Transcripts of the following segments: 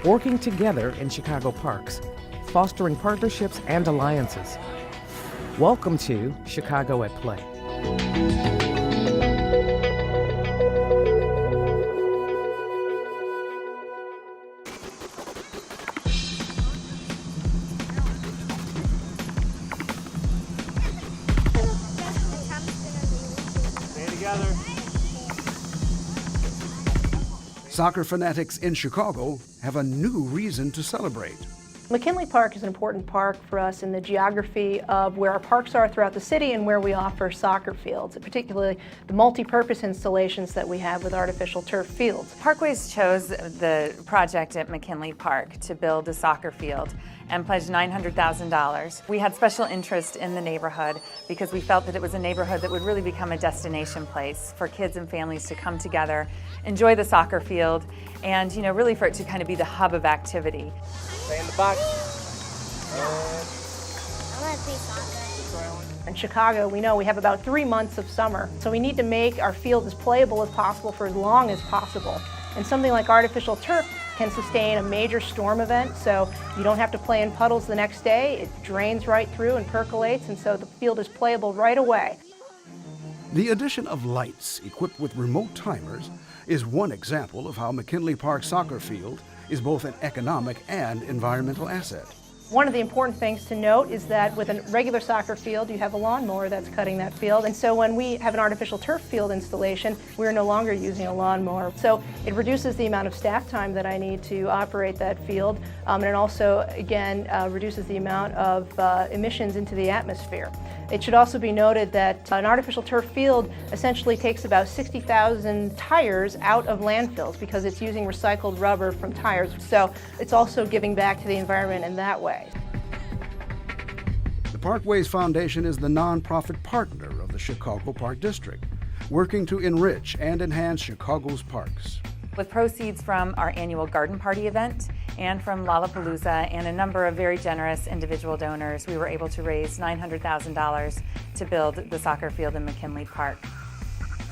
Working together in Chicago parks, fostering partnerships and alliances. Welcome to Chicago at Play. Stay together. Soccer fanatics in Chicago have a new reason to celebrate. McKinley Park is an important park for us in the geography of where our parks are throughout the city and where we offer soccer fields, particularly the multi-purpose installations that we have with artificial turf fields. Parkways chose the project at McKinley Park to build a soccer field and pledged $900,000. We had special interest in the neighborhood because we felt that it was a neighborhood that would really become a destination place for kids and families to come together, enjoy the soccer field, and really for it to kind of be the hub of activity. Stay in the box. I want to play soccer. In Chicago, we know we have about 3 months of summer, so we need to make our field as playable as possible for as long as possible. And something like artificial turf can sustain a major storm event, so you don't have to play in puddles the next day. It drains right through and percolates, and so the field is playable right away. The addition of lights equipped with remote timers is one example of how McKinley Park soccer field is both an economic and environmental asset. One of the important things to note is that with a regular soccer field, you have a lawnmower that's cutting that field. And so when we have an artificial turf field installation, we're no longer using a lawnmower. So it reduces the amount of staff time that I need to operate that field. And it also, again, reduces the amount of emissions into the atmosphere. It should also be noted that an artificial turf field essentially takes about 60,000 tires out of landfills because it's using recycled rubber from tires. So it's also giving back to the environment in that way. The Parkways Foundation is the nonprofit partner of the Chicago Park District, working to enrich and enhance Chicago's parks. With proceeds from our annual garden party event and from Lollapalooza and a number of very generous individual donors, we were able to raise $900,000 to build the soccer field in McKinley Park.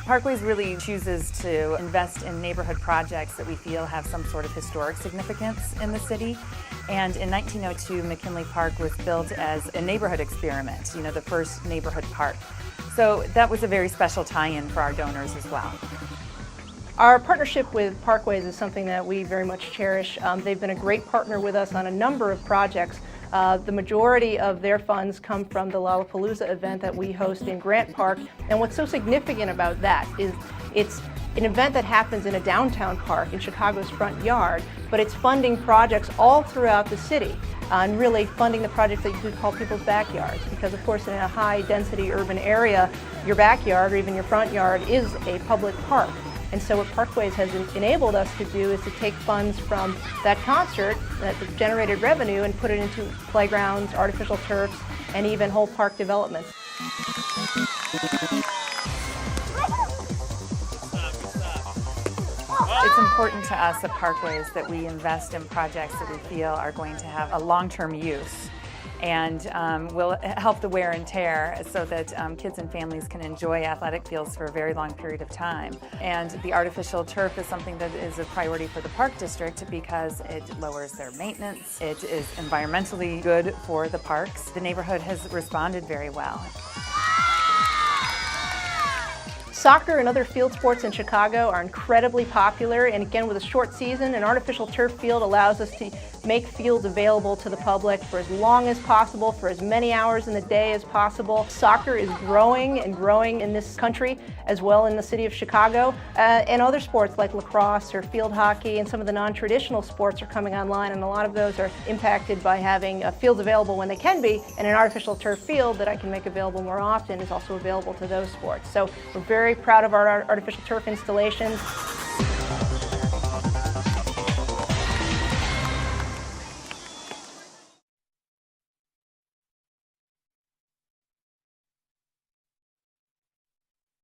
Parkways really chooses to invest in neighborhood projects that we feel have some sort of historic significance in the city. And in 1902, McKinley Park was built as a neighborhood experiment, the first neighborhood park. So that was a very special tie-in for our donors as well. Our partnership with Parkways is something that we very much cherish. They've been a great partner with us on a number of projects. The majority of their funds come from the Lollapalooza event that we host in Grant Park. And what's so significant about that is it's an event that happens in a downtown park in Chicago's front yard, but it's funding projects all throughout the city and really funding the projects that we call people's backyards. Because of course in a high density urban area, your backyard or even your front yard is a public park. And so what Parkways has enabled us to do is to take funds from that concert that generated revenue and put it into playgrounds, artificial turfs, and even whole park developments. It's important to us at Parkways that we invest in projects that we feel are going to have a long-term use and will help the wear and tear so that kids and families can enjoy athletic fields for a very long period of time. And the artificial turf is something that is a priority for the Park District because it lowers their maintenance. It is environmentally good for the parks. The neighborhood has responded very well. Soccer and other field sports in Chicago are incredibly popular, and again, with a short season, an artificial turf field allows us to make fields available to the public for as long as possible, for as many hours in the day as possible. Soccer is growing and growing in this country, as well in the city of Chicago, and other sports like lacrosse or field hockey and some of the non-traditional sports are coming online, and a lot of those are impacted by having fields available when they can be, and an artificial turf field that I can make available more often is also available to those sports. So we're very proud of our artificial turf installations.